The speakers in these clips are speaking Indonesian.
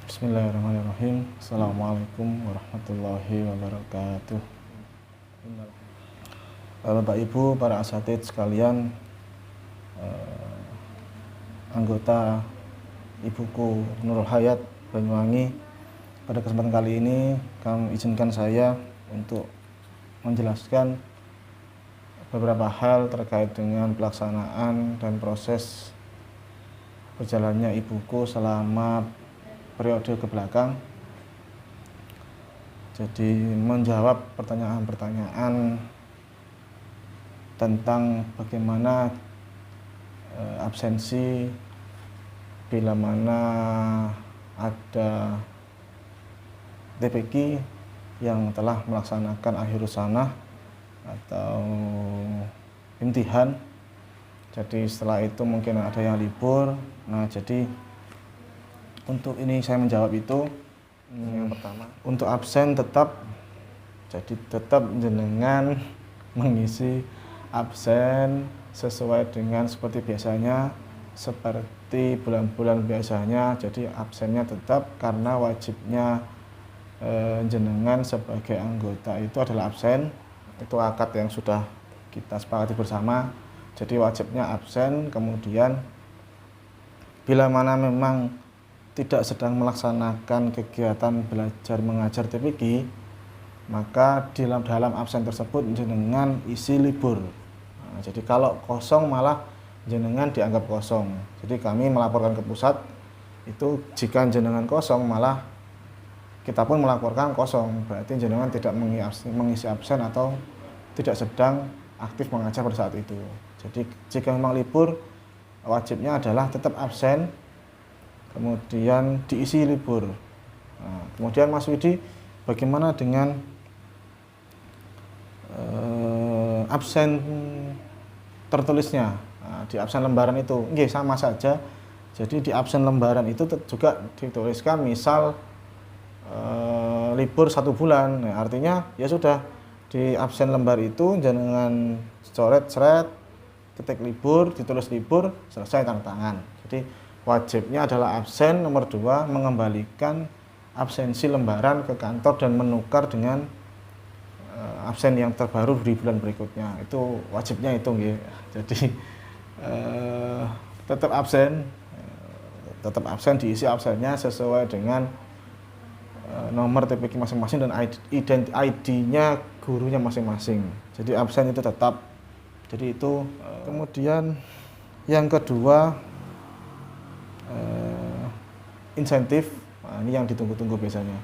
Bismillahirrahmanirrahim. Assalamualaikum warahmatullahi wabarakatuh. Bapak Ibu, para asatidz sekalian, anggota Ibuku Nurul Hayat Banyuwangi, pada kesempatan kali ini kami izinkan saya untuk menjelaskan beberapa hal terkait dengan pelaksanaan dan proses berjalannya Ibuku selama periode kebelakang. Jadi menjawab pertanyaan-pertanyaan tentang bagaimana absensi bila mana ada TPQ yang telah melaksanakan akhirus sanah atau imtihan. Jadi setelah itu mungkin ada yang libur. Nah, jadi untuk ini saya menjawab itu. Yang pertama, untuk absen tetap jenengan mengisi absen sesuai dengan seperti biasanya, seperti bulan-bulan biasanya. Jadi absennya tetap, karena wajibnya jenengan sebagai anggota itu adalah absen. Itu akad yang sudah kita sepakati bersama. Jadi wajibnya absen. Kemudian bila mana memang tidak sedang melaksanakan kegiatan belajar mengajar TPQ, maka dalam absen tersebut jenengan isi libur. Nah, jadi kalau kosong malah jenengan dianggap kosong. Jadi kami melaporkan ke pusat itu, jika jenengan kosong malah kita pun melaporkan kosong, berarti jenengan tidak mengisi absen atau tidak sedang aktif mengajar pada saat itu. Jadi jika memang libur, wajibnya adalah tetap absen, kemudian diisi libur. Nah, kemudian Mas Widi, bagaimana dengan absen tertulisnya? Nah, di absen lembaran itu, nggih, sama saja. Jadi di absen lembaran itu juga dituliskan misal libur 1 bulan. Nah, artinya ya sudah, di absen lembar itu jenengan coret-coret, ketik libur, ditulis libur, selesai, tanda tangan. Jadi wajibnya adalah absen. Nomor 2, mengembalikan absensi lembaran ke kantor dan menukar dengan absen yang terbaru di bulan berikutnya. Itu wajibnya itu, nggih. Jadi tetap absen, diisi absennya sesuai dengan nomor TPQ masing-masing dan ID-nya gurunya masing-masing. Jadi absen itu tetap. Jadi itu. Kemudian yang kedua, insentif. Nah, ini yang ditunggu-tunggu biasanya.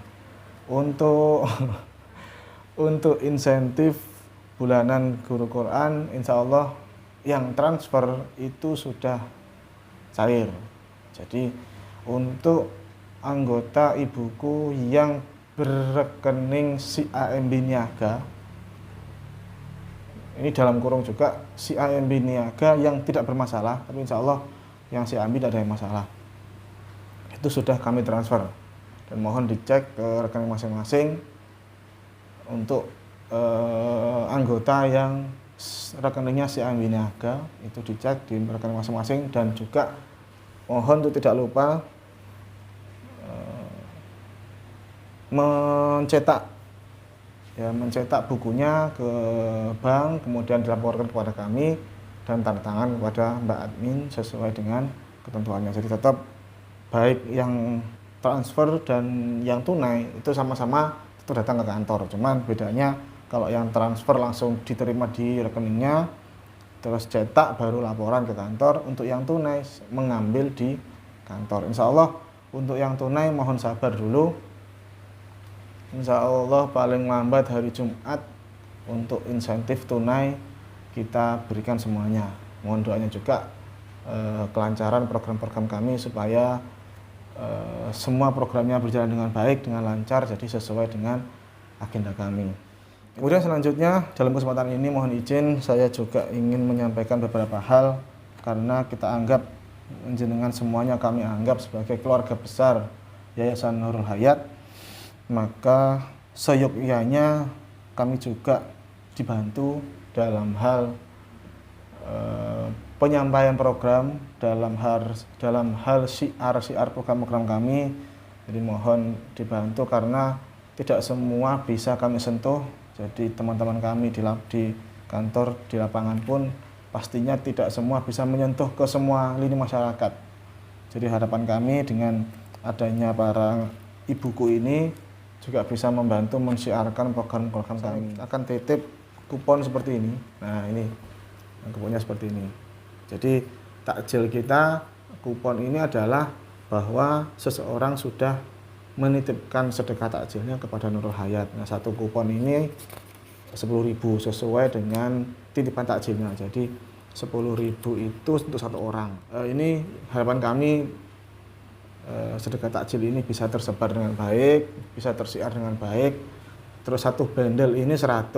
Untuk insentif bulanan guru Quran, insya Allah yang transfer itu sudah cair. Jadi untuk anggota Ibuku yang berekening CAMB Niaga, ini dalam kurung juga CAMB Niaga yang tidak bermasalah, tapi insya Allah yang CAMB tidak ada yang masalah, itu sudah kami transfer, dan mohon dicek ke rekening masing-masing. Untuk anggota yang rekeningnya CAMB Niaga itu dicek di rekening masing-masing, dan juga mohon untuk tidak lupa mencetak bukunya ke bank, kemudian dilaporkan kepada kami dan tanda tangan kepada Mbak Admin sesuai dengan ketentuannya. Jadi tetap baik yang transfer dan yang tunai itu sama-sama itu datang ke kantor. Cuman bedanya kalau yang transfer langsung diterima di rekeningnya, terus cetak baru laporan ke kantor. Untuk yang tunai mengambil di kantor. Insya Allah untuk yang tunai mohon sabar dulu. Insya Allah paling lambat hari Jumat untuk insentif tunai kita berikan semuanya. Mohon doanya juga kelancaran program-program kami supaya semua programnya berjalan dengan baik, dengan lancar, jadi sesuai dengan agenda kami. Kemudian selanjutnya dalam kesempatan ini mohon izin saya juga ingin menyampaikan beberapa hal, karena kita anggap jenengan semuanya kami anggap sebagai keluarga besar Yayasan Nurul Hayat, maka seyogyanya kami juga dibantu dalam hal penyampaian program, dalam hal syiar program-program kami, Jadi mohon dibantu karena tidak semua bisa kami sentuh. Jadi teman-teman kami di kantor, di lapangan pun pastinya tidak semua bisa menyentuh ke semua lini masyarakat. Jadi harapan kami dengan adanya para ibuku ini juga bisa membantu mensiarkan program-program kami. Akan titip kupon seperti ini. Nah ini kuponnya seperti ini. Jadi takjil kita, kupon ini adalah bahwa seseorang sudah menitipkan sedekah takjilnya kepada Nurul Hayat. Nah, satu kupon ini 10.000 sesuai dengan titipan takjilnya. Jadi 10.000 itu untuk satu orang. Ini harapan kami sedekah takjil ini bisa tersebar dengan baik, bisa tersiar dengan baik. Terus satu bendel ini 100.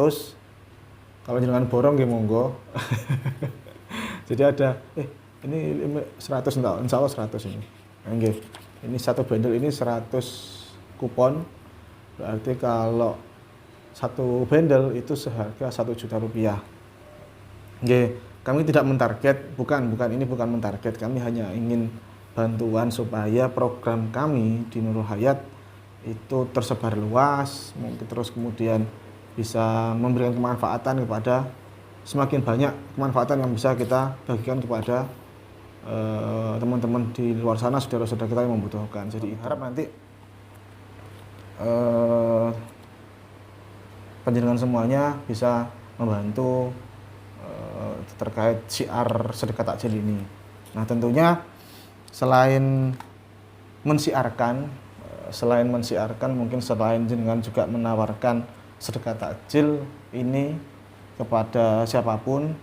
Kalau jangan borong nggih monggo. Jadi ada ini 100 insya Allah 100 ini. Nggih. Ini satu bendel ini 100 kupon. Berarti kalau satu bendel itu seharga 1 juta rupiah. Nggih, kami tidak mentarget, bukan mentarget. Kami hanya ingin bantuan supaya program kami di Nurul Hayat itu tersebar luas, mungkin terus kemudian bisa memberikan kemanfaatan kepada semakin banyak kemanfaatan yang bisa kita bagikan kepada teman-teman di luar sana, saudara-saudara kita yang membutuhkan. Jadi harap nanti panjenengan semuanya bisa membantu terkait syiar sedekah takjil ini. Nah tentunya selain mensiarkan mungkin selain jenengan juga menawarkan sedekah takjil ini kepada siapapun.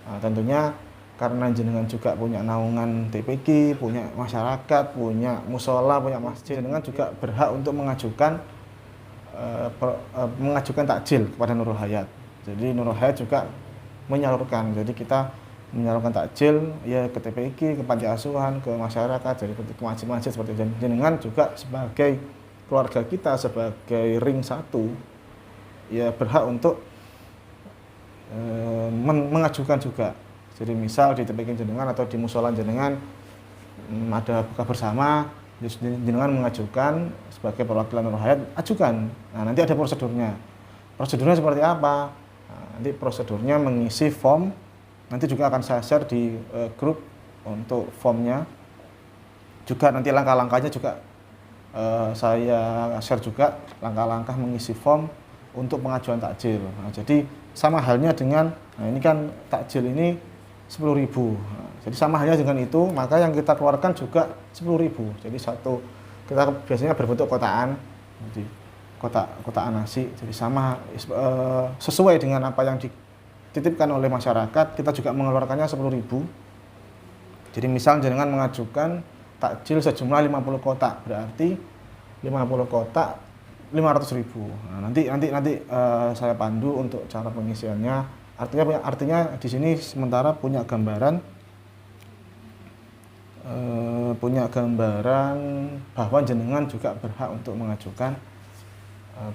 Nah, tentunya karena jenengan juga punya naungan TPG, punya masyarakat, punya musola, punya masjid, jenengan juga berhak untuk mengajukan takjil kepada Nurul Hayat. Jadi Nurul Hayat juga menyalurkan. Jadi kita menyalurkan takjil ya ke TPG, ke panti asuhan, ke masyarakat, jadi ke masjid-masjid seperti itu. Jenengan juga sebagai keluarga kita, sebagai ring satu, ya berhak untuk mengajukan juga. Jadi misal di TPG jenengan atau di musola jenengan ada buka bersama, jenengan mengajukan sebagai perwakilan Nurul Hayat, ajukan. Nah nanti ada prosedurnya. Prosedurnya seperti apa? Nah, nanti prosedurnya mengisi form. Nanti juga akan saya share di grup untuk formnya. Juga nanti langkah-langkahnya juga saya share juga langkah-langkah mengisi form untuk pengajuan takjil. Nah, jadi sama halnya dengan, nah ini kan takjil ini 10.000. Nah, jadi sama halnya dengan itu, maka yang kita keluarkan juga 10.000. Jadi satu, kita biasanya berbentuk kotaan, jadi kotaan nasi. Jadi sama sesuai dengan apa yang dititipkan oleh masyarakat, kita juga mengeluarkannya 10.000. Jadi misal jenengan mengajukan takjil sejumlah 50 kotak, berarti 50 kotak 500.000. Nah, nanti saya pandu untuk cara pengisiannya. Artinya di sini sementara punya gambaran bahwa jenengan juga berhak untuk mengajukan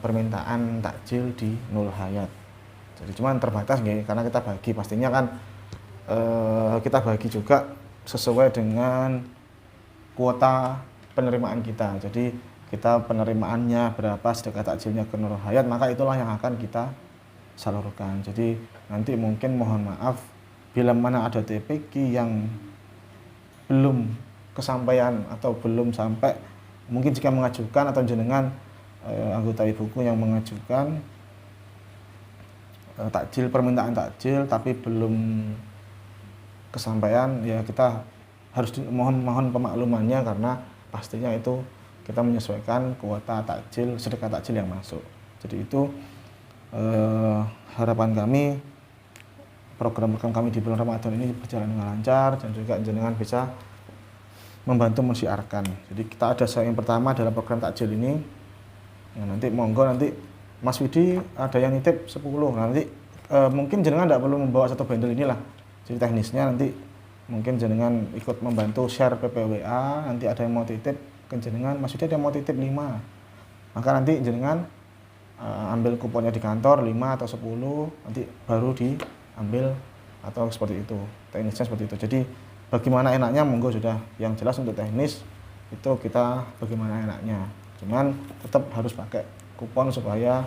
permintaan takjil di Nurul Hayat. Jadi cuma terbatas nih, karena kita bagi pastinya kan kita bagi juga sesuai dengan kuota penerimaan kita. Jadi kita penerimaannya berapa sedekah takjilnya ke Nurul Hayat, maka itulah yang akan kita salurkan. Jadi nanti mungkin mohon maaf bila mana ada TPG yang belum kesampaian atau belum sampai, mungkin jika mengajukan atau jenengan anggota ibuku yang mengajukan takjil, permintaan takjil tapi belum kesampaian, ya kita harus mohon pemaklumannya karena pastinya itu kita menyesuaikan kuota takjil, sedekah takjil yang masuk. Jadi itu harapan kami program-program kami di bulan Ramadan ini berjalan dengan lancar dan juga jenengan bisa membantu mensiarkan. Jadi kita ada yang pertama dalam program takjil ini. Ya, nanti monggo nanti Mas Widi ada yang nitip 10. Nanti mungkin jenengan tidak perlu membawa satu bendel inilah. Jadi teknisnya nanti mungkin jenengan ikut membantu share PPWA, nanti ada yang mau titip ke jenengan, Mas Widi ada yang mau titip 5. Maka nanti jenengan ambil kuponnya di kantor 5 atau 10, nanti baru diambil atau seperti itu. Teknisnya seperti itu. Jadi bagaimana enaknya monggo sudah, yang jelas untuk teknis itu kita bagaimana enaknya, cuman tetap harus pakai kupon supaya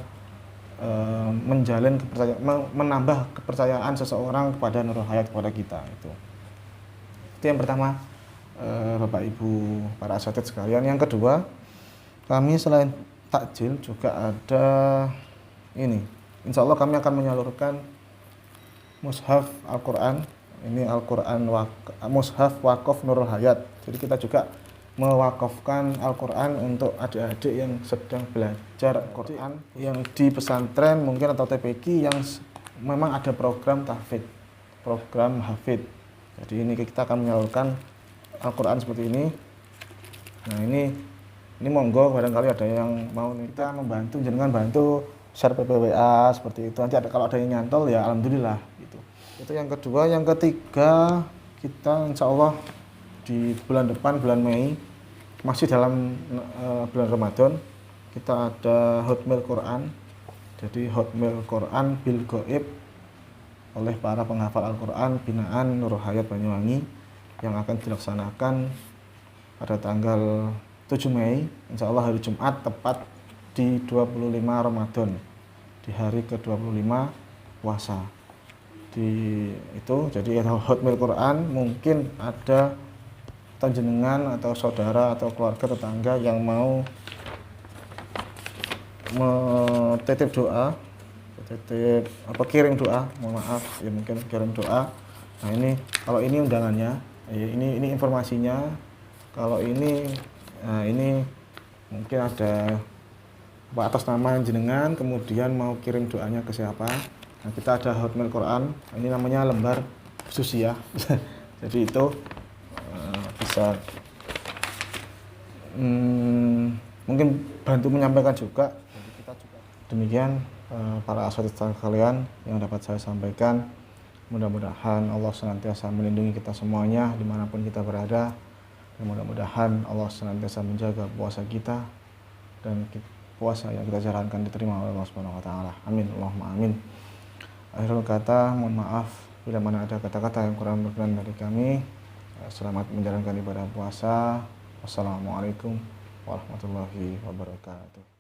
menambah kepercayaan seseorang kepada Nurul Hayat kepada kita. Itu yang pertama, Bapak Ibu para asatidz sekalian. Yang kedua, kami selain takjil juga ada ini, insya Allah kami akan menyalurkan mushaf Al-Quran. Ini Al-Quran mushaf wakaf Nurul Hayat. Jadi kita juga mewakafkan Al-Quran untuk adik-adik yang sedang belajar Al-Quran yang di pesantren mungkin atau TPQ yang memang ada program tahfidz, program hafidz. Jadi ini kita akan menyalurkan Al-Quran seperti ini. Nah ini monggo barangkali ada yang mau kita membantu, jangan bantu share PPWA seperti itu. Nanti kalau ada yang nyantol ya alhamdulillah gitu. Itu yang kedua. Yang ketiga, kita insya Allah di bulan depan, bulan Mei, masih dalam bulan Ramadan, kita ada Hotmail Quran. Jadi Hotmail Quran bil Goib oleh para penghafal Al-Quran binaan Nurul Hayat Banyuwangi yang akan dilaksanakan pada tanggal 7 Mei, insya Allah hari Jumat, tepat di 25 Ramadan, di hari ke-25 puasa. Jadi Hotmail Quran, mungkin ada jenengan atau saudara atau keluarga tetangga yang mau titip doa, kirim doa, mohon maaf ya, mungkin kirim doa. Nah ini kalau ini undangannya, ini informasinya. Kalau ini mungkin ada atas nama jenengan, kemudian mau kirim doanya ke siapa. Nah, kita ada Hotmail Quran, ini namanya lembar khusus ya. Jadi itu bisa mungkin bantu menyampaikan juga. Jadi kita juga demikian para asatidz sekalian yang dapat saya sampaikan. Mudah-mudahan Allah senantiasa melindungi kita semuanya dimanapun kita berada. Dan mudah-mudahan Allah senantiasa menjaga puasa kita dan puasa yang kita jalankan diterima oleh Allah Subhanahu wa taala. Amin, Allahumma amin. Akhirul kata, mohon maaf bila mana ada kata-kata yang kurang berkenan dari kami. Selamat menjalankan ibadah puasa. Wassalamualaikum warahmatullahi wabarakatuh.